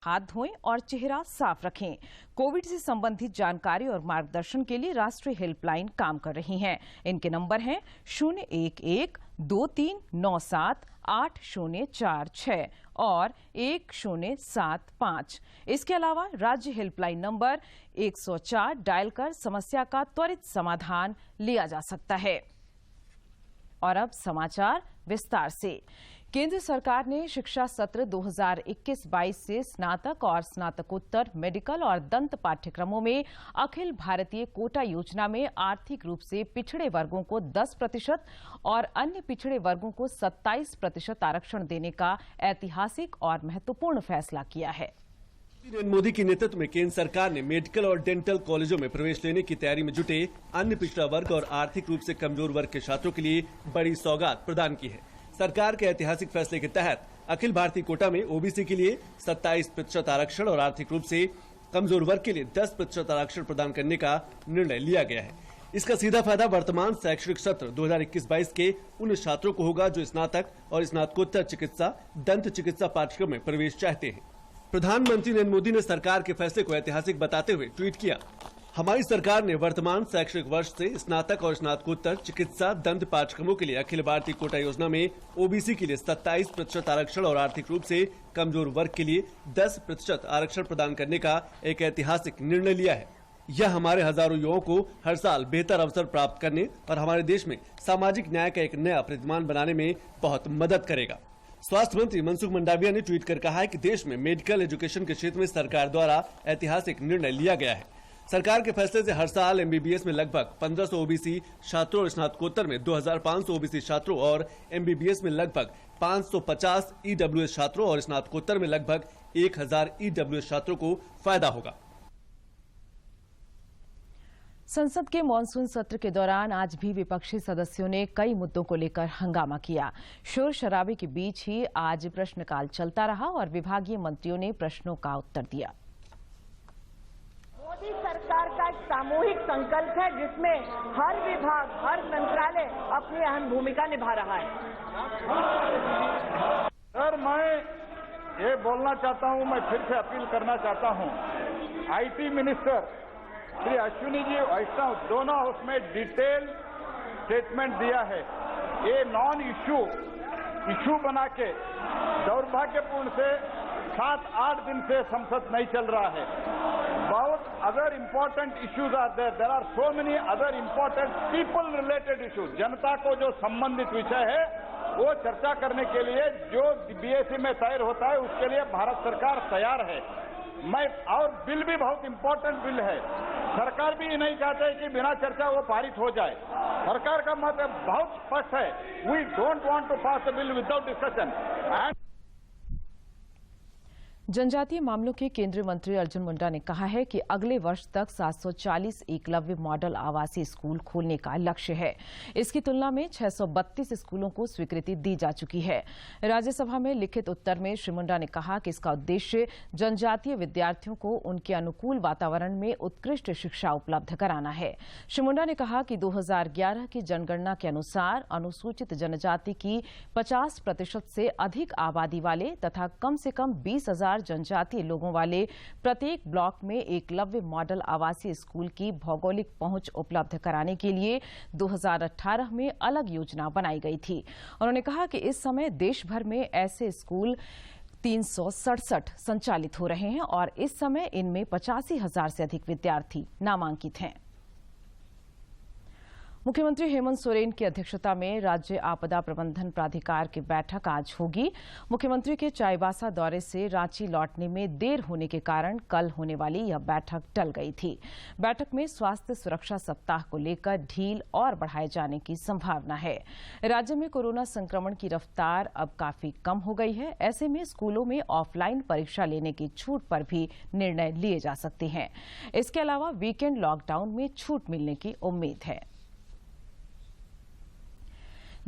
हाथ धोएं और चेहरा साफ रखें। कोविड से संबंधित जानकारी और मार्गदर्शन के लिए राष्ट्रीय हेल्पलाइन काम कर रही हैं। इनके नंबर हैं 011-2397-8046 और 1075। इसके अलावा राज्य हेल्पलाइन नंबर 104 डायल कर समस्या का त्वरित समाधान लिया जा सकता है। और अब समाचार विस्तार से। केंद्र सरकार ने शिक्षा सत्र 2021-22 से स्नातक और स्नातकोत्तर मेडिकल और दंत पाठ्यक्रमों में अखिल भारतीय कोटा योजना में आर्थिक रूप से पिछड़े वर्गों को 10% और अन्य पिछड़े वर्गों को 27% आरक्षण देने का ऐतिहासिक और महत्वपूर्ण फैसला किया है। नरेंद्र मोदी के नेतृत्व में केंद्र सरकार ने मेडिकल और डेंटल कॉलेजों में प्रवेश लेने की तैयारी में जुटे अन्य पिछड़ा वर्ग और आर्थिक रूप से कमजोर वर्ग के छात्रों के लिए बड़ी सौगात प्रदान की है। सरकार के ऐतिहासिक फैसले के तहत अखिल भारतीय कोटा में ओबीसी के लिए 27% आरक्षण और आर्थिक रूप से कमजोर वर्ग के लिए 10% आरक्षण प्रदान करने का निर्णय लिया गया है। इसका सीधा फायदा वर्तमान शैक्षणिक सत्र 2021-22 के उन छात्रों को होगा जो स्नातक और स्नातकोत्तर चिकित्सा, दंत चिकित्सा पाठ्यक्रम में प्रवेश चाहते हैं। प्रधानमंत्री नरेंद्र मोदी ने सरकार के फैसले को ऐतिहासिक बताते हुए ट्वीट किया, हमारी सरकार ने वर्तमान शैक्षणिक वर्ष से स्नातक और स्नातकोत्तर चिकित्सा, दंत पाठ्यक्रमों के लिए अखिल भारतीय कोटा योजना में ओबीसी के लिए 27% आरक्षण और आर्थिक रूप से कमजोर वर्ग के लिए 10% आरक्षण प्रदान करने का एक ऐतिहासिक निर्णय लिया है। यह हमारे हजारों युवाओं को हर साल बेहतर अवसर प्राप्त करने और हमारे देश में सामाजिक न्याय का एक नया प्रतिमान बनाने में बहुत मदद करेगा। स्वास्थ्य मंत्री मनसुख मंडाविया ने ट्वीट कर कहा है कि देश में मेडिकल एजुकेशन के क्षेत्र में सरकार द्वारा ऐतिहासिक निर्णय लिया गया है। सरकार के फैसले से हर साल एमबीबीएस में लगभग 1500 ओबीसी छात्रों और स्नातकोत्तर में 2500 ओबीसी छात्रों और एमबीबीएस में लगभग 550 ईडब्ल्यूएस छात्रों और स्नातकोत्तर में लगभग 1000 ईडब्ल्यूएस छात्रों को फायदा होगा। संसद के मानसून सत्र के दौरान आज भी विपक्षी सदस्यों ने कई मुद्दों को लेकर हंगामा किया। शोर शराबे के बीच ही आज प्रश्नकाल चलता रहा और विभागीय मंत्रियों ने प्रश्नों का उत्तर दिया। मोदी सरकार का एक सामूहिक संकल्प है जिसमें हर विभाग, हर मंत्रालय अपनी अहम भूमिका निभा रहा है। सर, मैं ये बोलना चाहता हूं, मैं फिर से अपील करना चाहता हूं, आईटी मिनिस्टर श्री अश्विनी जी वैष्णव दोनों उसमें डिटेल स्टेटमेंट दिया है। ये नॉन इशू बना के दुर्भाग्यपूर्ण से 7-8 दिन से संसद नहीं चल रहा है। बहुत other important issues are there are so many other important people related issues. जनता को जो संबंधित विषय है वो चर्चा करने के लिए जो बीएससी में तय होता है उसके लिए भारत सरकार तैयार है। और बिल भी बहुत इम्पोर्टेंट बिल है। सरकार भी नहीं चाहते कि बिना चर्चा वो पारित हो जाए। सरकार का मत बहुत स्पष्ट है, we don't want to pass the bill without discussion. जनजातीय मामलों के केंद्रीय मंत्री अर्जुन मुंडा ने कहा है कि अगले वर्ष तक 740 एकलव्य मॉडल आवासीय स्कूल खोलने का लक्ष्य है। इसकी तुलना में 632 स्कूलों को स्वीकृति दी जा चुकी है। राज्यसभा में लिखित उत्तर में श्री मुंडा ने कहा कि इसका उद्देश्य जनजातीय विद्यार्थियों को उनके अनुकूल वातावरण में उत्कृष्ट शिक्षा उपलब्ध कराना है। श्री मुंडा ने कहा कि 2011 की जनगणना के अनुसार अनुसूचित जनजाति की 50% से अधिक आबादी वाले तथा कम से कम 20,000 जनजातीय लोगों वाले प्रत्येक ब्लॉक में एकलव्य मॉडल आवासीय स्कूल की भौगोलिक पहुंच उपलब्ध कराने के लिए 2018 में अलग योजना बनाई गई थी। उन्होंने कहा कि इस समय देश भर में ऐसे स्कूल 367 संचालित हो रहे हैं और इस समय इनमें 85,000 से अधिक विद्यार्थी नामांकित हैं। मुख्यमंत्री हेमंत सोरेन की अध्यक्षता में राज्य आपदा प्रबंधन प्राधिकार की बैठक आज होगी। मुख्यमंत्री के चाईबासा दौरे से रांची लौटने में देर होने के कारण कल होने वाली यह बैठक टल गई थी। बैठक में स्वास्थ्य सुरक्षा सप्ताह को लेकर ढील और बढ़ाए जाने की संभावना है। राज्य में कोरोना संक्रमण की रफ्तार अब काफी कम हो गई है। ऐसे में स्कूलों में ऑफलाइन परीक्षा लेने की छूट पर भी निर्णय लिए जा सकते हैं। इसके अलावा वीकेंड लॉकडाउन में छूट मिलने की उम्मीद है।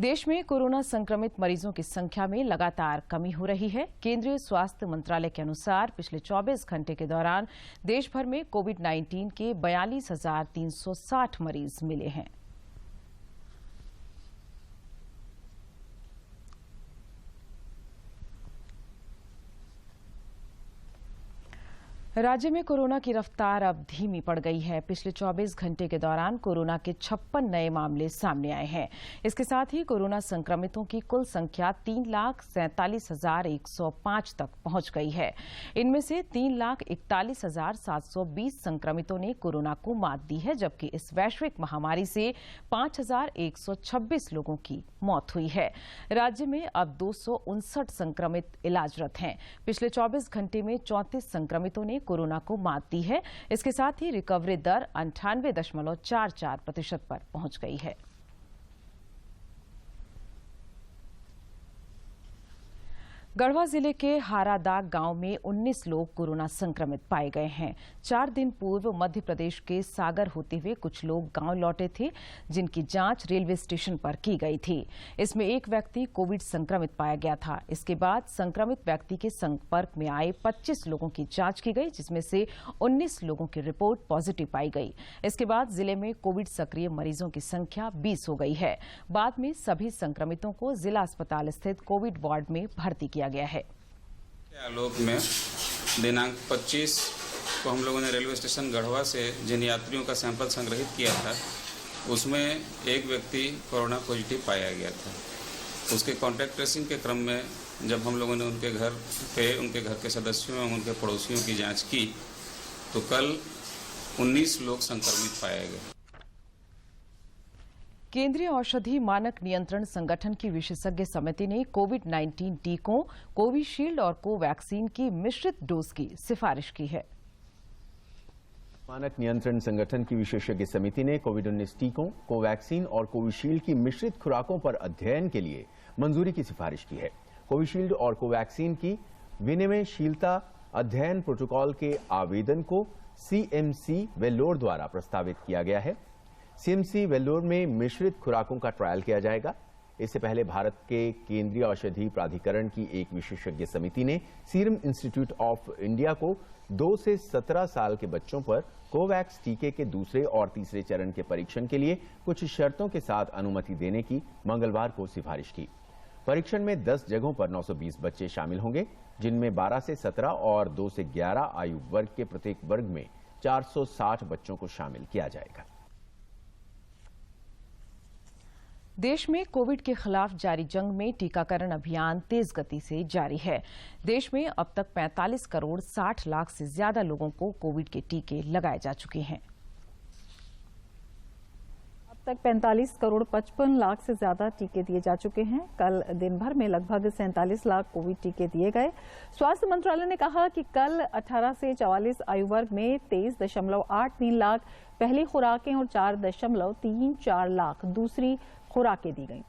देश में कोरोना संक्रमित मरीजों की संख्या में लगातार कमी हो रही है। केंद्रीय स्वास्थ्य मंत्रालय के अनुसार पिछले 24 घंटे के दौरान देश भर में कोविड-19 के 42,360 मरीज मिले हैं। राज्य में कोरोना की रफ्तार अब धीमी पड़ गई है। पिछले 24 घंटे के दौरान कोरोना के 56 नए मामले सामने आए हैं। इसके साथ ही कोरोना संक्रमितों की कुल संख्या 3,47,105 तक पहुंच गई है। इनमें से 3,41,720 संक्रमितों ने कोरोना को मात दी है, जबकि इस वैश्विक महामारी से 5,126 लोगों की मौत हुई है। राज्य में अब 259 संक्रमित इलाजरत हैं। पिछले 24 घंटे में 34 संक्रमितों ने कोरोना को मात दी है। इसके साथ ही रिकवरी दर 98.44% पर पहुंच गई है। गढ़वा जिले के हारादाग गांव में 19 लोग कोरोना संक्रमित पाए गए हैं। 4 दिन पूर्व मध्य प्रदेश के सागर होते हुए कुछ लोग गांव लौटे थे, जिनकी जांच रेलवे स्टेशन पर की गई थी। इसमें एक व्यक्ति कोविड संक्रमित पाया गया था। इसके बाद संक्रमित व्यक्ति के संपर्क में आए 25 लोगों की जांच की गई, जिसमें से 19 लोगों की रिपोर्ट पॉजिटिव पाई गई। इसके बाद जिले में कोविड सक्रिय मरीजों की संख्या 20 हो गई है। बाद में सभी संक्रमितों को जिला अस्पताल स्थित कोविड वार्ड में भर्ती किया गया है। आलोक में दिनांक 25 को हम लोगों ने रेलवे स्टेशन गढ़वा से जिन यात्रियों का सैंपल संग्रहित किया था, उसमें एक व्यक्ति कोरोना पॉजिटिव पाया गया था। उसके कॉन्टैक्ट ट्रेसिंग के क्रम में जब हम लोगों ने उनके घर के सदस्यों एवं उनके पड़ोसियों की जांच की तो कल 19 लोग संक्रमित पाए गए। केंद्रीय औषधि मानक नियंत्रण संगठन की विशेषज्ञ समिति ने कोविड-19 टीकों कोविशील्ड और कोवैक्सीन की मिश्रित डोज की सिफारिश की है। मानक नियंत्रण संगठन की विशेषज्ञ समिति ने कोविड-19 टीकों कोवैक्सीन और कोविशील्ड की मिश्रित खुराकों पर अध्ययन के लिए मंजूरी की सिफारिश की है। कोविशील्ड और कोवैक्सीन की विनिमयशीलता अध्ययन प्रोटोकॉल के आवेदन को सीएमसी वेल्लोर द्वारा प्रस्तावित किया गया है। सीएमसी वेल्लोर में मिश्रित खुराकों का ट्रायल किया जाएगा। इससे पहले भारत के केंद्रीय औषधि प्राधिकरण की एक विशेषज्ञ समिति ने सीरम इंस्टीट्यूट ऑफ इंडिया को 2 से 17 साल के बच्चों पर कोवैक्स टीके के दूसरे और तीसरे चरण के परीक्षण के लिए कुछ शर्तों के साथ अनुमति देने की मंगलवार को सिफारिश की। परीक्षण में 10 जगहों पर 920 बच्चे शामिल होंगे, जिनमें 12 से 17 और 2 से 11 आयु वर्ग के प्रत्येक वर्ग में 460 बच्चों को शामिल किया जाएगा। देश में कोविड के खिलाफ जारी जंग में टीकाकरण अभियान तेज गति से जारी है। देश में अब तक 45 करोड़ 60 लाख से ज्यादा लोगों को कोविड के टीके लगाए जा चुके हैं। अब तक 45 करोड़ 55 लाख से ज्यादा टीके दिए जा चुके हैं। कल दिन भर में लगभग 47 लाख कोविड टीके दिए गए। स्वास्थ्य मंत्रालय ने कहा कि कल 18 से 44 आयु वर्ग में 23.83 लाख पहली खुराकें और 4.34 लाख दूसरी खुराकें दी गई।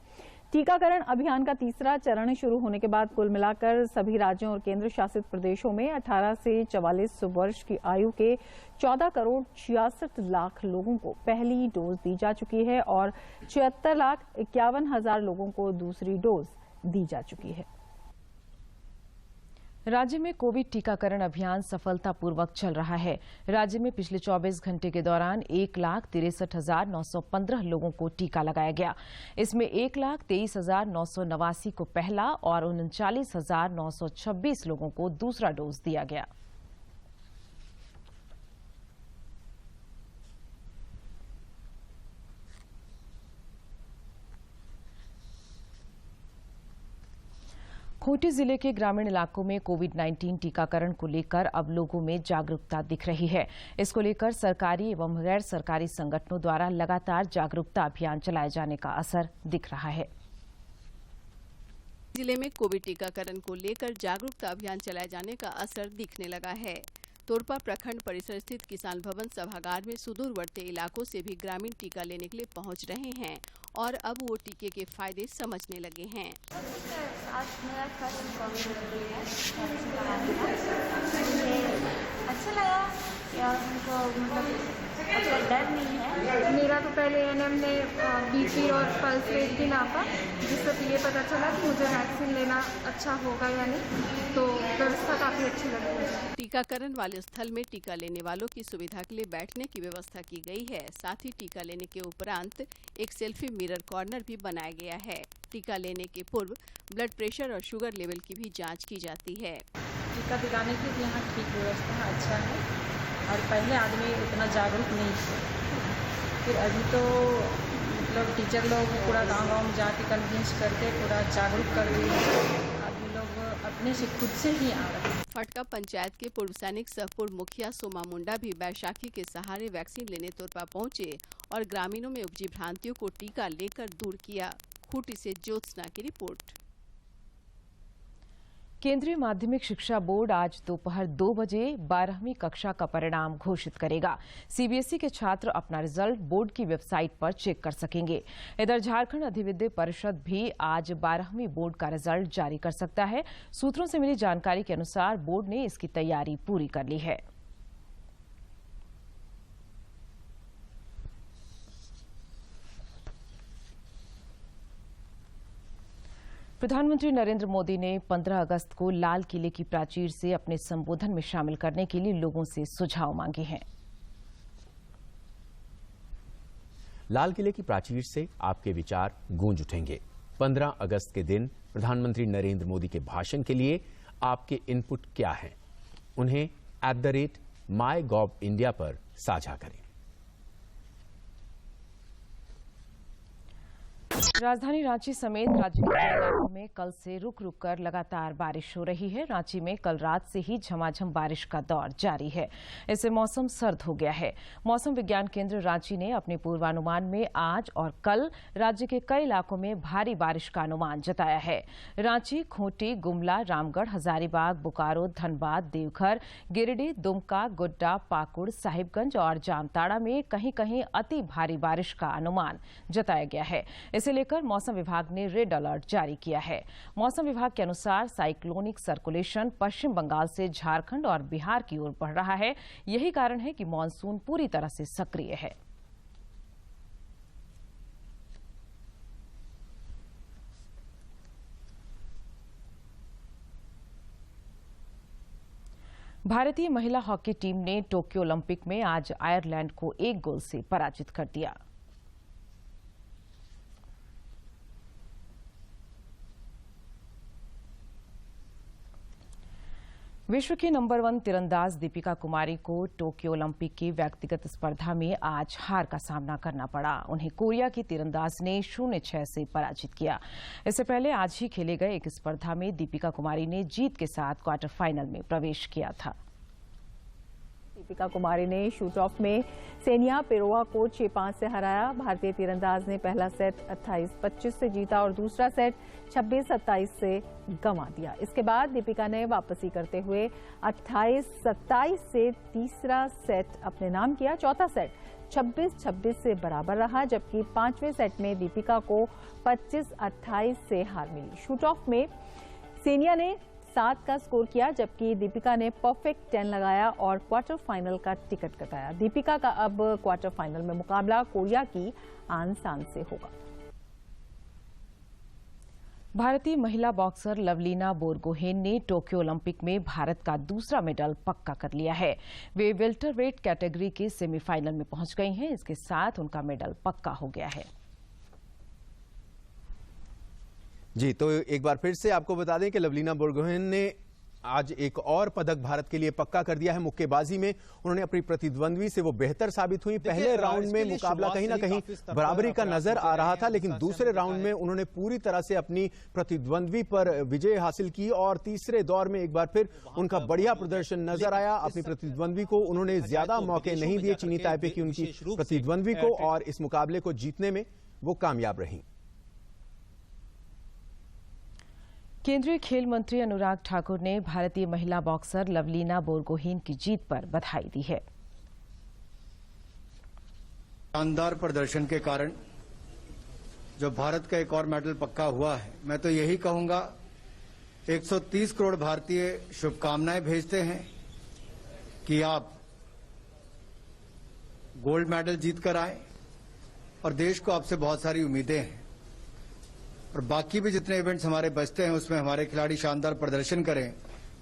टीकाकरण अभियान का तीसरा चरण शुरू होने के बाद कुल मिलाकर सभी राज्यों और केंद्र शासित प्रदेशों में 18 से 44 वर्ष की आयु के 14 करोड़ 66 लाख लोगों को पहली डोज दी जा चुकी है और 76,51,000 लोगों को दूसरी डोज दी जा चुकी है। राज्य में कोविड टीकाकरण अभियान सफलतापूर्वक चल रहा है। राज्य में पिछले 24 घंटे के दौरान 1,63,915 लोगों को टीका लगाया गया। इसमें 1,23,989 को पहला और 39,926 लोगों को दूसरा डोज दिया गया। खूंटी जिले के ग्रामीण इलाकों में कोविड-19 टीकाकरण को लेकर अब लोगों में जागरूकता दिख रही है। इसको लेकर सरकारी एवं गैर सरकारी संगठनों द्वारा लगातार जागरूकता अभियान चलाए जाने का असर दिख रहा है। जिले में कोविड टीकाकरण को लेकर जागरूकता अभियान चलाए जाने का असर दिखने लगा है। तोरपा प्रखंड परिसर स्थित किसान भवन सभागार में सुदूरवर्ती इलाकों से भी ग्रामीण टीका लेने के लिए पहुंच रहे हैं और अब वो टीके के फायदे समझने लगे हैं। आज मेरा फर्स्ट कोविड है, अच्छा लगा यार, उनको मतलब अच्छा डर नहीं है। मेरा तो पहले एएनएम ने बीपी और पल्स रेट भी नापा, जिससे ये पता चला कि मुझे वैक्सीन लेना अच्छा होगा या नहीं, तो व्यवस्था काफ़ी अच्छी लगी। टीकाकरण वाले स्थल में टीका लेने वालों की सुविधा के लिए बैठने की व्यवस्था की गई है। साथ ही टीका लेने के उपरांत एक सेल्फी मिरर कॉर्नर भी बनाया गया है। टीका लेने के पूर्व ब्लड प्रेशर और शुगर लेवल की भी जांच की जाती है। टीका दिलाने की यहाँ ठीक व्यवस्था अच्छा है और पहले आदमी उतना जागरूक नहीं थे, फिर अभी तो मतलब टीचर लोग पूरा गाँव में जाके कन्विंस करके पूरा जागरूक कर दिए। अपने से खुद से ही आ रहे हैं। फटका पंचायत के पूर्व सैनिक सह पूर्व मुखिया सोमा मुंडा भी बैशाखी के सहारे वैक्सीन लेने तोरपा पहुंचे और ग्रामीणों में उपजी भ्रांतियों को टीका लेकर दूर किया। खूंटी से ज्योत्सना की रिपोर्ट। केंद्रीय माध्यमिक शिक्षा बोर्ड आज दोपहर 2 बजे 12वीं कक्षा का परिणाम घोषित करेगा। सीबीएसई के छात्र अपना रिजल्ट बोर्ड की वेबसाइट पर चेक कर सकेंगे। इधर झारखंड अधिविद्य परिषद भी आज 12वीं बोर्ड का रिजल्ट जारी कर सकता है। सूत्रों से मिली जानकारी के अनुसार बोर्ड ने इसकी तैयारी पूरी कर ली है। प्रधानमंत्री नरेंद्र मोदी ने 15 अगस्त को लाल किले की प्राचीर से अपने संबोधन में शामिल करने के लिए लोगों से सुझाव मांगे हैं। लाल किले की प्राचीर से आपके विचार गूंज उठेंगे। 15 अगस्त के दिन प्रधानमंत्री नरेंद्र मोदी के भाषण के लिए आपके इनपुट क्या हैं? उन्हें @MyGovIndia पर साझा करें। राजधानी रांची समेत राज्य के कई इलाकों में कल से रुक रुक कर लगातार बारिश हो रही है। रांची में कल रात से ही झमाझम बारिश का दौर जारी है। इससे मौसम सर्द हो गया है। मौसम विज्ञान केंद्र रांची ने अपने पूर्वानुमान में आज और कल राज्य के कई इलाकों में भारी बारिश का अनुमान जताया है। रांची, खूंटी, गुमला, रामगढ़, हजारीबाग, बोकारो, धनबाद, देवघर, गिरिडीह, दुमका, गोड्डा, पाकुड़, साहिबगंज और जामताड़ा में कहीं कहीं अति भारी बारिश का अनुमान जताया गया है। इसे लेकर मौसम विभाग ने रेड अलर्ट जारी किया है। मौसम विभाग के अनुसार साइक्लोनिक सर्कुलेशन पश्चिम बंगाल से झारखंड और बिहार की ओर बढ़ रहा है। यही कारण है कि मानसून पूरी तरह से सक्रिय है। भारतीय महिला हॉकी टीम ने टोक्यो ओलंपिक में आज आयरलैंड को 1 गोल से पराजित कर दिया। विश्व की नंबर 1 तीरंदाज दीपिका कुमारी को टोक्यो ओलंपिक की व्यक्तिगत स्पर्धा में आज हार का सामना करना पड़ा। उन्हें कोरिया की तीरंदाज ने 0-6 से पराजित किया। इससे पहले आज ही खेले गए एक स्पर्धा में दीपिका कुमारी ने जीत के साथ क्वार्टर फाइनल में प्रवेश किया था। दीपिका कुमारी ने शूट ऑफ में सेनिया पेरोवा को 6-5 से हराया। भारतीय तीरंदाज ने पहला सेट 28-25 से जीता और दूसरा सेट 26-27 से गंवा दिया। इसके बाद दीपिका ने वापसी करते हुए 28-27 से तीसरा सेट अपने नाम किया। चौथा सेट 26-26 से बराबर रहा, जबकि 5वें सेट में दीपिका को 25-28 से हार मिली। शूट ऑफ में सेनिया ने 7 का स्कोर किया, जबकि दीपिका ने परफेक्ट 10 लगाया और क्वार्टर फाइनल का टिकट कटाया। दीपिका का अब क्वार्टर फाइनल में मुकाबला कोरिया की आन सान से होगा। भारतीय महिला बॉक्सर लवलीना बोरगोहेन ने टोक्यो ओलंपिक में भारत का दूसरा मेडल पक्का कर लिया है। वे वेल्टरवेट कैटेगरी के सेमीफाइनल में पहुंच गई हैं। इसके साथ उनका मेडल पक्का हो गया है। जी, तो एक बार फिर से आपको बता दें कि लवलीना बोरगोहेन ने आज एक और पदक भारत के लिए पक्का कर दिया है। मुक्केबाजी में उन्होंने अपनी प्रतिद्वंद्वी से वो बेहतर साबित हुई। पहले राउंड में मुकाबला कहीं ना कहीं बराबरी का नजर आ रहा था, लेकिन दूसरे राउंड में उन्होंने पूरी तरह से अपनी प्रतिद्वंद्वी पर विजय हासिल की और तीसरे दौर में एक बार फिर उनका बढ़िया प्रदर्शन नजर आया। अपनी प्रतिद्वंद्वी को उन्होंने ज्यादा मौके नहीं दिए, चीनी ताइपे की उनकी प्रतिद्वंद्वी को, और इस मुकाबले को जीतने में वो कामयाब रही। केंद्रीय खेल मंत्री अनुराग ठाकुर ने भारतीय महिला बॉक्सर लवलीना बोरगोहेन की जीत पर बधाई दी है। शानदार प्रदर्शन के कारण जो भारत का एक और मेडल पक्का हुआ है, मैं तो यही कहूंगा 130 करोड़ भारतीय शुभकामनाएं भेजते हैं कि आप गोल्ड मेडल जीतकर आए और देश को आपसे बहुत सारी उम्मीदें हैं और बाकी भी जितने इवेंट्स हमारे बचते हैं उसमें हमारे खिलाड़ी शानदार प्रदर्शन करें,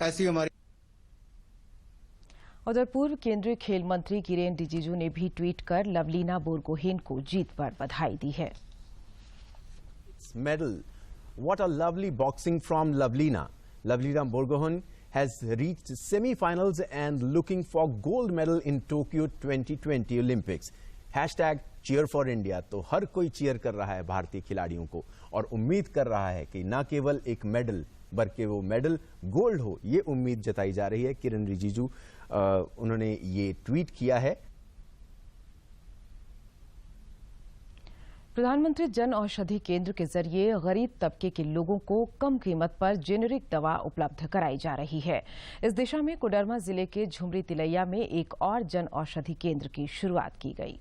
ऐसी हमारी उधर पूर्व केंद्रीय खेल मंत्री किरेन रिजिजू ने भी ट्वीट कर लवलीना बोरगोहेन को जीत पर बधाई दी है। Medal. What a lovely boxing from Lavlina. Lavlina Borgohain has reached semi-finals and looking for gold medal in Tokyo 2020 Olympics. #cheer for India. तो हर कोई चीयर कर रहा है भारतीय खिलाड़ियों को और उम्मीद कर रहा है कि न केवल एक मेडल बल्कि वो मेडल गोल्ड हो, ये उम्मीद जताई जा रही है। किरेन रिजिजू उन्होंने ये ट्वीट किया है। प्रधानमंत्री जन औषधि केंद्र के जरिए गरीब तबके के लोगों को कम कीमत पर जेनेरिक दवा उपलब्ध कराई जा रही है। इस दिशा में कोडरमा जिले के झुमरी तिलैया में एक और जन औषधि केंद्र की शुरुआत की गई।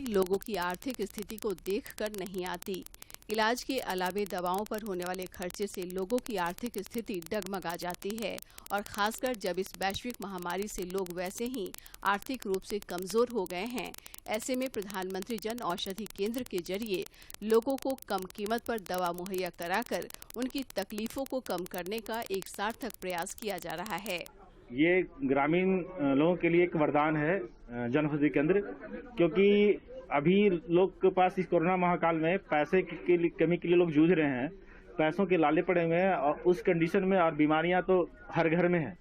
लोगों की आर्थिक स्थिति को देखकर नहीं आती। इलाज के अलावे दवाओं पर होने वाले खर्चे से लोगों की आर्थिक स्थिति डगमगा जाती है और खासकर जब इस वैश्विक महामारी से लोग वैसे ही आर्थिक रूप से कमजोर हो गए हैं। ऐसे में प्रधानमंत्री जन औषधि केंद्र के जरिए लोगों को कम कीमत पर दवा मुहैया कराकर उनकी तकलीफों को कम करने का एक सार्थक प्रयास किया जा रहा है। ये ग्रामीण लोगों के लिए एक वरदान है जन औषधि केंद्र, क्योंकि अभी लोग के पास इस कोरोना महाकाल में पैसे की कमी के लिए लोग जूझ रहे हैं, पैसों के लाले पड़े हुए हैं और उस कंडीशन में और बीमारियां तो हर घर में है,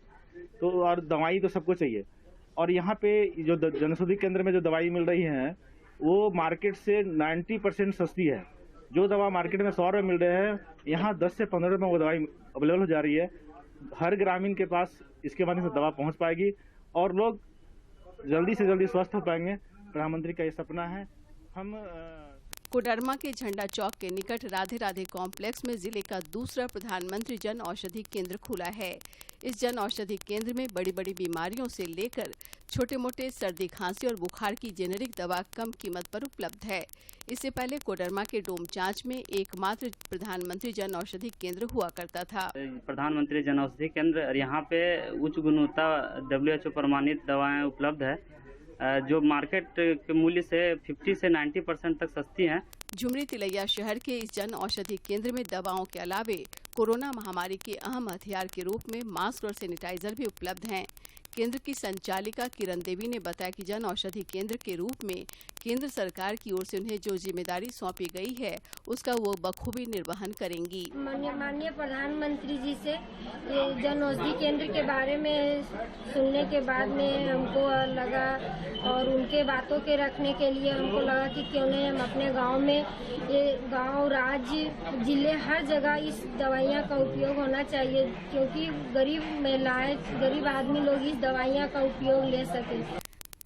तो और दवाई तो सबको चाहिए। और यहाँ पे जो जन औषधि केंद्र में जो दवाई मिल रही है वो मार्केट से 90% सस्ती है। जो दवा मार्केट में 100 रुपये मिल रहे हैं, यहाँ 10 से 15 रुपये में वो दवाई अवेलेबल हो जा रही है। हर ग्रामीण के पास इसके माध्यम से दवा पहुँच पाएगी और लोग जल्दी से जल्दी स्वस्थ हो पाएंगे। प्रधानमंत्री का ये सपना है। हम कोडरमा के झंडा चौक के निकट राधे राधे कॉम्प्लेक्स में जिले का दूसरा प्रधानमंत्री जन औषधि केंद्र खुला है। इस जन औषधि केंद्र में बड़ी बड़ी बीमारियों से लेकर छोटे मोटे सर्दी खांसी और बुखार की जेनेरिक दवा कम कीमत पर उपलब्ध है। इससे पहले कोडरमा के डोमचांच में एकमात्र प्रधानमंत्री जन औषधि केंद्र हुआ करता था। प्रधानमंत्री जन औषधि केंद्र और यहाँ पे उच्च गुणवत्ता WHO प्रमाणित दवाएं उपलब्ध है जो मार्केट के मूल्य से 50 से 90% तक सस्ती हैं। झुमरी तिलैया शहर के इस जन औषधि केंद्र में दवाओं के अलावे कोरोना महामारी के अहम हथियार के रूप में मास्क और सैनिटाइजर भी उपलब्ध हैं। केंद्र की संचालिका किरण देवी ने बताया कि जन औषधि केंद्र के रूप में केंद्र सरकार की ओर से उन्हें जो जिम्मेदारी सौंपी गई है उसका वो बखूबी निर्वहन करेंगी। माननीय प्रधानमंत्री जी से ये जन औषधि केंद्र के बारे में सुनने के बाद में हमको लगा और उनके बातों के रखने के लिए हमको लगा कि क्यों नहीं हम अपने गांव में ये गांव राज्य जिले हर जगह इस दवाइयाँ का उपयोग होना चाहिए, क्योंकि गरीब महिलाएं गरीब आदमी लोग इस दवाइयाँ का उपयोग ले सके।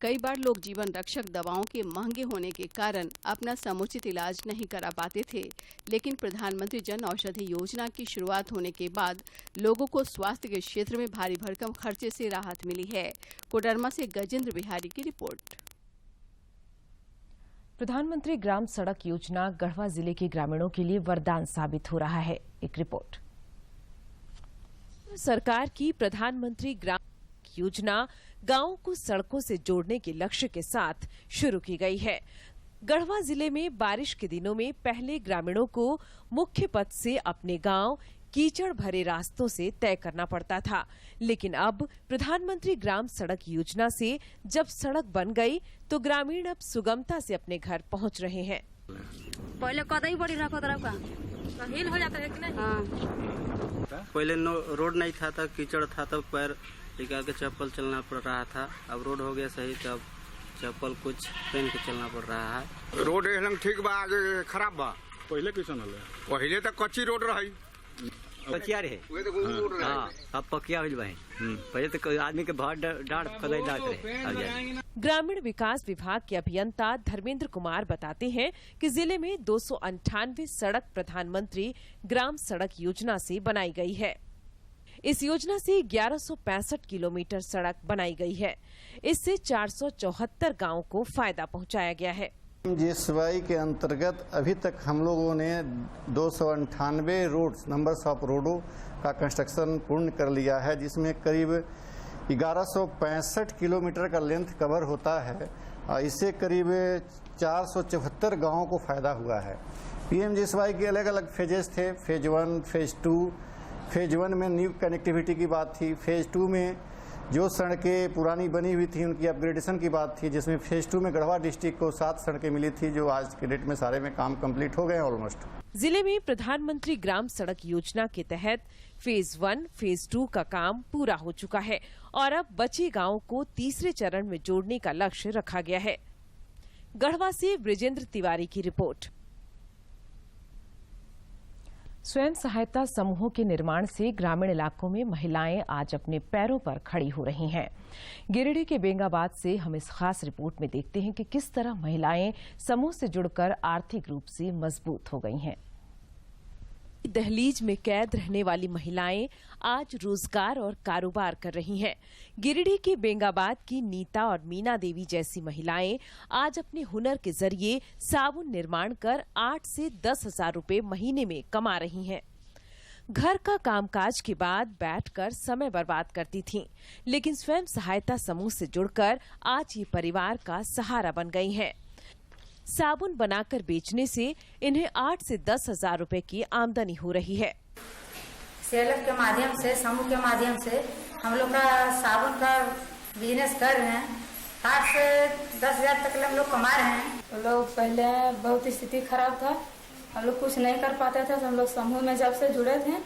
कई बार लोग जीवन रक्षक दवाओं के महंगे होने के कारण अपना समुचित इलाज नहीं करा पाते थे, लेकिन प्रधानमंत्री जन औषधि योजना की शुरुआत होने के बाद लोगों को स्वास्थ्य के क्षेत्र में भारी भरकम खर्चे से राहत मिली है। कोडरमा से गजेंद्र बिहारी की रिपोर्ट। प्रधानमंत्री ग्राम सड़क योजना गढ़वा जिले के ग्रामीणों के लिए वरदान साबित हो रहा है। एक रिपोर्ट। सरकार की प्रधानमंत्री ग्राम योजना गांवों को सड़कों से जोड़ने के लक्ष्य के साथ शुरू की गई है। गढ़वा जिले में बारिश के दिनों में पहले ग्रामीणों को मुख्य पथ से अपने गांव कीचड़ भरे रास्तों से तय करना पड़ता था, लेकिन अब प्रधानमंत्री ग्राम सड़क योजना से जब सड़क बन गई तो ग्रामीण अब सुगमता से अपने घर पहुंच रहे हैं। पहले कदई बड़ी हिल हो जाता है कि नहीं? हाँ। पहले रोड नहीं था, तब कीचड़ था, तब पैर निकाल के चप्पल चलना पड़ रहा था। अब रोड हो गया सही, तब चप्पल कुछ पहन के चलना पड़ रहा है। रोड एकदम ठीक बा, आगे खराब बा। पहले कैसा न पहले तक कच्ची रोड रही, पकिया रहे। हाँ, अब पकिया हो गई। पहले तो आदमी के बहुत डांट कदई डांट रहे। ग्रामीण विकास विभाग के अभियंता धर्मेंद्र कुमार बताते हैं कि जिले में 298 सड़क प्रधानमंत्री ग्राम सड़क योजना से बनाई गई है। इस योजना से 1165 किलोमीटर सड़क बनाई गई है। इससे 474 गांवों को फायदा पहुंचाया गया है। GSY के अंतर्गत अभी तक हम लोगों ने 298 रोड्स नंबर्स ऑफ रोडों का कंस्ट्रक्शन पूर्ण कर लिया है, जिसमें करीब 1165 किलोमीटर का लेंथ कवर होता है। इससे करीब 474 गांवों को फायदा हुआ है। PMGSY के अलग अलग फेजेस थे, फेज 1, फेज 2। फेज 1 में न्यू कनेक्टिविटी की बात थी, फेज 2 में जो सड़कें पुरानी बनी हुई थी उनकी अपग्रेडेशन की बात थी, जिसमें फेज 2 में गढ़वा डिस्ट्रिक्ट को 7 सड़कें मिली थी, जो आज के डेट में सारे में काम कंप्लीट हो गए हैं ऑलमोस्ट। जिले में प्रधानमंत्री ग्राम सड़क योजना के तहत फेज 1, फेज 2 का काम पूरा हो चुका है और अब बचे गांवों को तीसरे चरण में जोड़ने का लक्ष्य रखा गया है। गढ़वा से ब्रिजेंद्र तिवारी की रिपोर्ट। स्वयं सहायता समूहों के निर्माण से ग्रामीण इलाकों में महिलाएं आज अपने पैरों पर खड़ी हो रही हैं। गिरिडीह के बेंगाबाद से हम इस खास रिपोर्ट में देखते हैं कि किस तरह महिलाएं समूह से जुड़कर आर्थिक रूप से मजबूत हो गई हैं। दहलीज में कैद रहने वाली महिलाएं आज रोजगार और कारोबार कर रही हैं। गिरिडीह के बेंगाबाद की नीता और मीना देवी जैसी महिलाएं आज अपने हुनर के जरिए साबुन निर्माण कर 8 से 10 हजार रुपए महीने में कमा रही हैं। घर का कामकाज के बाद बैठकर समय बर्बाद करती थीं, लेकिन स्वयं सहायता समूह से जुड़कर आज ये परिवार का सहारा बन गई हैं। साबुन बनाकर बेचने से इन्हें 8 से 10 हजार रुपए की आमदनी हो रही है। सेल्फ के माध्यम से, समूह के माध्यम से हम लोग का साबुन का बिजनेस कर रहे हैं। 8 से 10 हजार तक हम लोग कमा रहे हैं। हम लोग पहले बहुत स्थिति खराब था, हम लोग कुछ नहीं कर पाते थे, तो हम लोग समूह में जब से जुड़े थे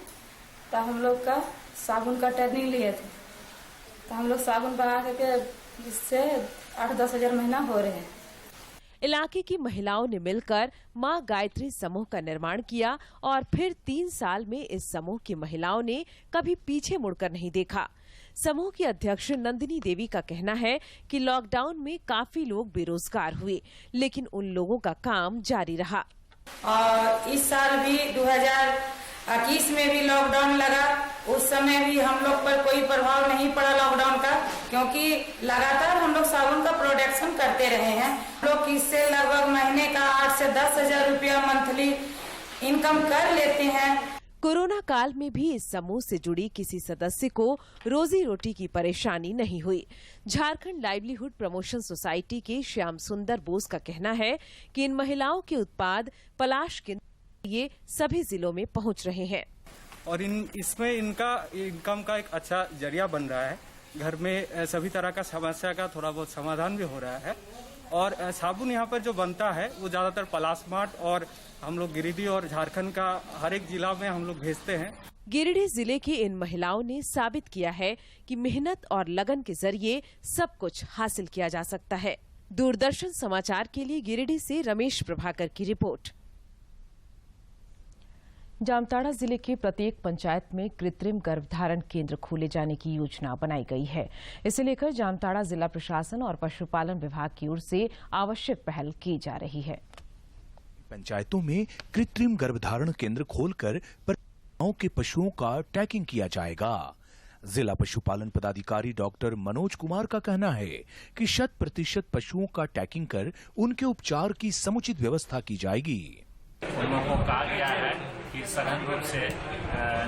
तो हम लोग का साबुन का ट्रेनिंग लिए थे, तो हम लोग साबुन बना करके जिससे 8-10 हजार महीना हो रहे हैं। इलाके की महिलाओं ने मिलकर मां गायत्री समूह का निर्माण किया और फिर 3 साल में इस समूह की महिलाओं ने कभी पीछे मुड़कर नहीं देखा। समूह की अध्यक्ष नंदिनी देवी का कहना है कि लॉकडाउन में काफी लोग बेरोजगार हुए, लेकिन उन लोगों का काम जारी रहा। और इस साल भी 2021 में भी लॉकडाउन लगा, उस समय भी हम लोग पर कोई प्रभाव नहीं पड़ा लॉकडाउन का, क्योंकि लगातार हम लोग साबुन का प्रोडक्शन करते रहे हैं। लोग इससे लगभग महीने का 8 से 10 हजार रुपया मंथली इनकम कर लेते हैं। कोरोना काल में भी इस समूह से जुड़ी किसी सदस्य को रोजी रोटी की परेशानी नहीं हुई। झारखंड लाइवलीहुड प्रमोशन सोसाइटी के श्याम सुंदर बोस का कहना है कि इन महिलाओं के उत्पाद पलाश के लिए सभी जिलों में पहुंच रहे हैं और इसमें इनका इनकम का एक अच्छा जरिया बन रहा है। घर में सभी तरह का समस्या का थोड़ा बहुत समाधान भी हो रहा है। और साबुन यहाँ पर जो बनता है वो ज्यादातर पलाश मार्ट और हम लोग गिरिडीह और झारखंड का हर एक जिला में हम लोग भेजते हैं। गिरिडीह जिले की इन महिलाओं ने साबित किया है कि मेहनत और लगन के जरिए सब कुछ हासिल किया जा सकता है। दूरदर्शन समाचार के लिए गिरिडीह से रमेश प्रभाकर की रिपोर्ट। जामताड़ा जिले के प्रत्येक पंचायत में कृत्रिम गर्भधारण केंद्र खोले जाने की योजना बनाई गई है। इसे लेकर जामताड़ा जिला प्रशासन और पशुपालन विभाग की ओर से आवश्यक पहल की जा रही है। पंचायतों में कृत्रिम गर्भधारण केंद्र खोलकर गांव के पशुओं का टैगिंग किया जाएगा। जिला पशुपालन पदाधिकारी डॉक्टर मनोज कुमार का कहना है कि 100% पशुओं का टैगिंग कर उनके उपचार की समुचित व्यवस्था की जाएगी। उन लोगों को कहा गया है कि सघन रूप से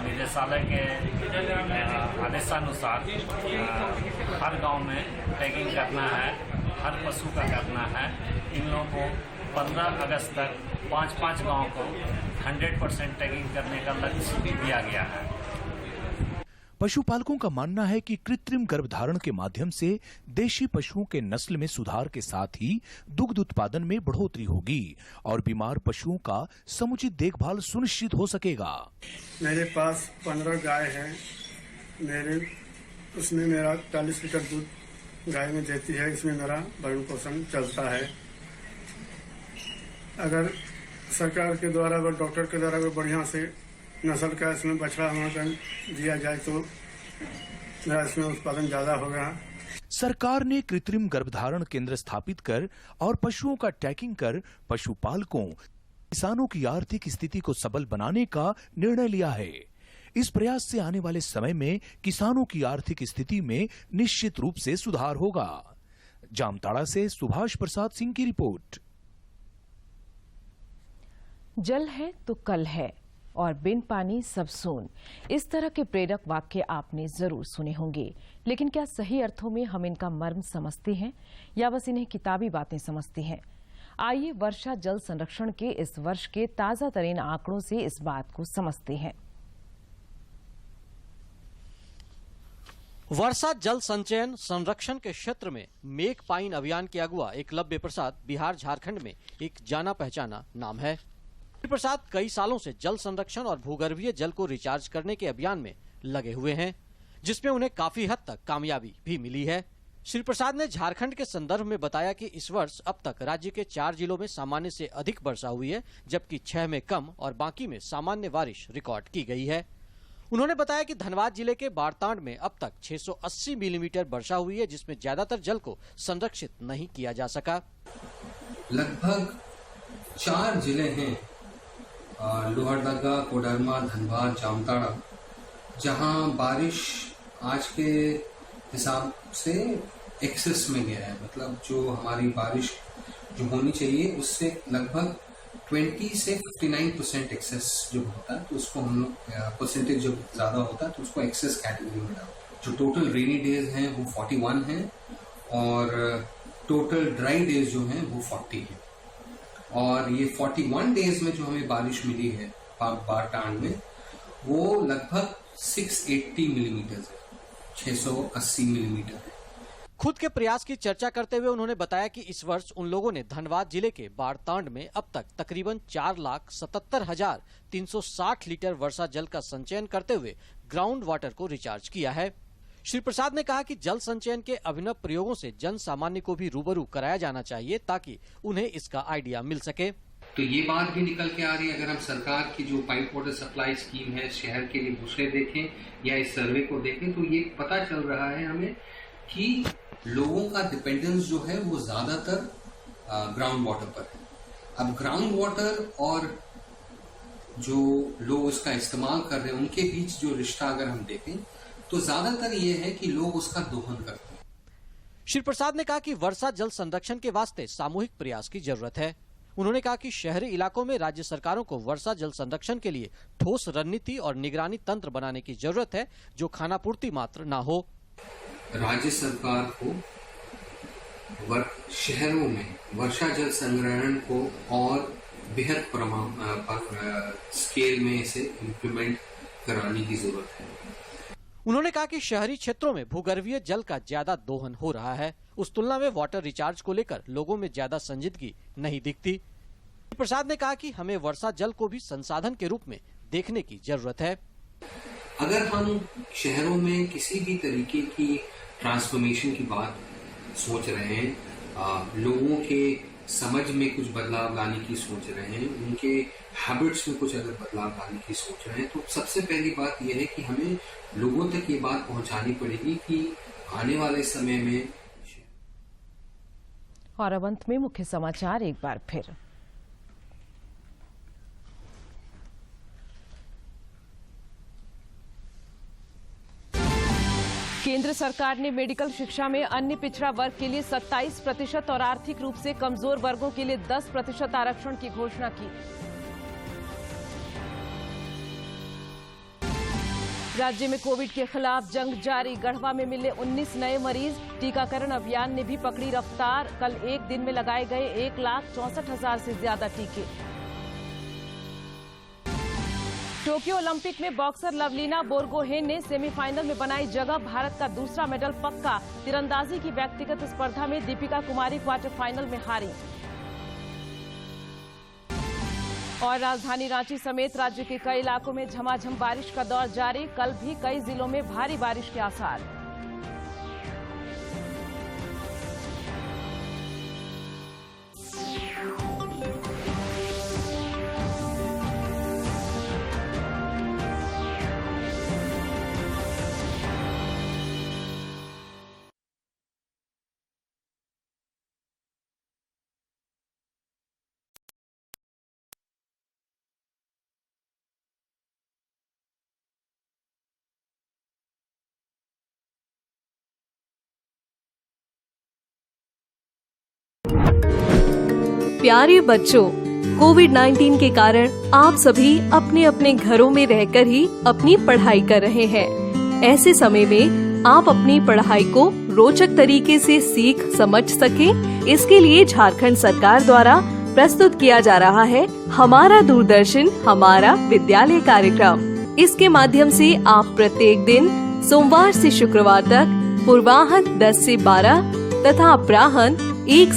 निदेशालय के आदेशानुसार हर गांव में टैगिंग करना है, हर पशु का करना है। इन लोगों को 15 अगस्त तक 5-5 गांव को 100% टैगिंग करने का लक्ष्य दिया गया है। पशुपालकों का मानना है कि कृत्रिम गर्भधारण के माध्यम से देशी पशुओं के नस्ल में सुधार के साथ ही दुग्ध उत्पादन में बढ़ोतरी होगी और बीमार पशुओं का समुचित देखभाल सुनिश्चित हो सकेगा। मेरे पास 15 गाय हैं। उसमें मेरा 40 लीटर दूध गाय में देती है। इसमें मेरा भरण पोषण चलता है। अगर सरकार के द्वारा व डॉक्टर के द्वारा बढ़िया से नस्ल का इसमें बछड़ा हमारा दिया जाए तो मेरा इसमें उत्पादन ज्यादा होगा। सरकार ने कृत्रिम गर्भधारण केंद्र स्थापित कर और पशुओं का टैगिंग कर पशुपालकों, किसानों की आर्थिक स्थिति को सबल बनाने का निर्णय लिया है। इस प्रयास से आने वाले समय में किसानों की आर्थिक स्थिति में निश्चित रूप से सुधार होगा। जामताड़ा से सुभाष प्रसाद सिंह की रिपोर्ट। जल है तो कल है और बिन पानी सब सून, इस तरह के प्रेरक वाक्य आपने जरूर सुने होंगे, लेकिन क्या सही अर्थों में हम इनका मर्म समझते हैं या बस इन्हें किताबी बातें समझते हैं? आइए वर्षा जल संरक्षण के इस वर्ष के ताजा तरीन आंकड़ों से इस बात को समझते हैं। वर्षा जल संचयन संरक्षण के क्षेत्र में मेक पाइन अभियान के अगुआ एकलव्य प्रसाद बिहार झारखंड में एक जाना पहचाना नाम है। श्री प्रसाद कई सालों से जल संरक्षण और भूगर्भीय जल को रिचार्ज करने के अभियान में लगे हुए हैं, जिसमें उन्हें काफी हद तक कामयाबी भी मिली है। श्री प्रसाद ने झारखंड के संदर्भ में बताया कि इस वर्ष अब तक राज्य के 4 जिलों में सामान्य से अधिक वर्षा हुई है, जबकि 6 में कम और बाकी में सामान्य बारिश रिकॉर्ड की गई है। उन्होंने बताया कि धनबाद जिले के बारतांड में अब तक 680 मिलीमीटर वर्षा हुई है, जिसमें ज्यादातर जल को संरक्षित नहीं किया जा सका। लगभग 4 जिले हैं, लोहरदगा, कोडरमा, धनबाद, जामताड़ा, जहां बारिश आज के हिसाब से एक्सेस में गया है। मतलब जो हमारी बारिश जो होनी चाहिए उससे लगभग 20 से 59% एक्सेस जो होता है, तो उसको हम लोग परसेंटेज जब ज्यादा होता है तो उसको एक्सेस कैटेगरी में डालते। जो टोटल रेनी डेज हैं वो 41 हैं और टोटल ड्राई डेज जो हैं वो 40 हैं। और ये 41 डेज में जो हमें बारिश मिली है बारतांड में, वो लगभग 680 मिलीमीटर है, 680 मिलीमीटर है। खुद के प्रयास की चर्चा करते हुए उन्होंने बताया कि इस वर्ष उन लोगों ने धनबाद जिले के बारतांड में अब तक तकरीबन 4,77,360 लीटर वर्षा जल का संचयन करते हुए ग्राउंड वाटर को रिचार्ज किया है। श्री प्रसाद ने कहा कि जल संचयन के अभिनव प्रयोगों से जन सामान्य को भी रूबरू कराया जाना चाहिए, ताकि उन्हें इसका आइडिया मिल सके। तो ये बात भी निकल के आ रही है, अगर हम सरकार की जो पाइप वाटर सप्लाई स्कीम है शहर के लिए दूसरे देखें या इस सर्वे को देखें, तो ये पता चल रहा है हमें कि लोगों का डिपेंडेंस जो है वो ज्यादातर ग्राउंड वाटर पर है। अब ग्राउंड वाटर और जो लोग उसका इस्तेमाल कर रहे हैं उनके बीच जो रिश्ता अगर हम देखें तो ज्यादातर ये है कि लोग उसका दोहन करते हैं। श्री प्रसाद ने कहा कि वर्षा जल संरक्षण के वास्ते सामूहिक प्रयास की जरूरत है। उन्होंने कहा कि शहरी इलाकों में राज्य सरकारों को वर्षा जल संरक्षण के लिए ठोस रणनीति और निगरानी तंत्र बनाने की जरूरत है, जो खानापूर्ति मात्र न हो। राज्य सरकार को शहरों में वर्षा जल संग्रहण को और बेहद स्केल में इसे इम्प्लीमेंट कराने की जरूरत है। उन्होंने कहा कि शहरी क्षेत्रों में भूगर्भीय जल का ज्यादा दोहन हो रहा है। उस तुलना में वाटर रिचार्ज को लेकर लोगों में ज्यादा संजीदगी नहीं दिखती। प्रसाद ने कहा कि हमें वर्षा जल को भी संसाधन के रूप में देखने की जरूरत है। अगर हम शहरों में किसी भी तरीके की ट्रांसफॉर्मेशन की बात सोच रहे हैं, लोगों के समझ में कुछ बदलाव लाने की सोच रहे हैं, उनके हैबिट्स में कुछ अगर बदलाव लाने की सोच रहे हैं, तो सबसे पहली बात यह है कि हमें लोगों तक ये बात पहुंचानी पड़ेगी कि आने वाले समय में। और अब अंत में मुख्य समाचार एक बार फिर। केंद्र सरकार ने मेडिकल शिक्षा में अन्य पिछड़ा वर्ग के लिए 27% और आर्थिक रूप से कमजोर वर्गों के लिए 10% आरक्षण की घोषणा की। राज्य में कोविड के खिलाफ जंग जारी, गढ़वा में मिले 19 नए मरीज। टीकाकरण अभियान ने भी पकड़ी रफ्तार, कल एक दिन में लगाए गए 1,64,000 से ज्यादा टीके। टोक्यो ओलंपिक में बॉक्सर लवलीना बोरगोहेन ने सेमीफाइनल में बनाई जगह, भारत का दूसरा मेडल पक्का। तीरंदाजी की व्यक्तिगत स्पर्धा में दीपिका कुमारी क्वार्टर फाइनल में हारी। और राजधानी रांची समेत राज्य के कई इलाकों में झमाझम बारिश का दौर जारी, कल भी कई जिलों में भारी बारिश के आसार। प्यारे बच्चों, कोविड-19 के कारण आप सभी अपने अपने घरों में रहकर ही अपनी पढ़ाई कर रहे हैं। ऐसे समय में आप अपनी पढ़ाई को रोचक तरीके से सीख समझ सकें, इसके लिए झारखंड सरकार द्वारा प्रस्तुत किया जा रहा है हमारा दूरदर्शन हमारा विद्यालय कार्यक्रम। इसके माध्यम से आप प्रत्येक दिन सोमवार से शुक्रवार तक पूर्वाहन 10 से 12 तथा अपराहन 1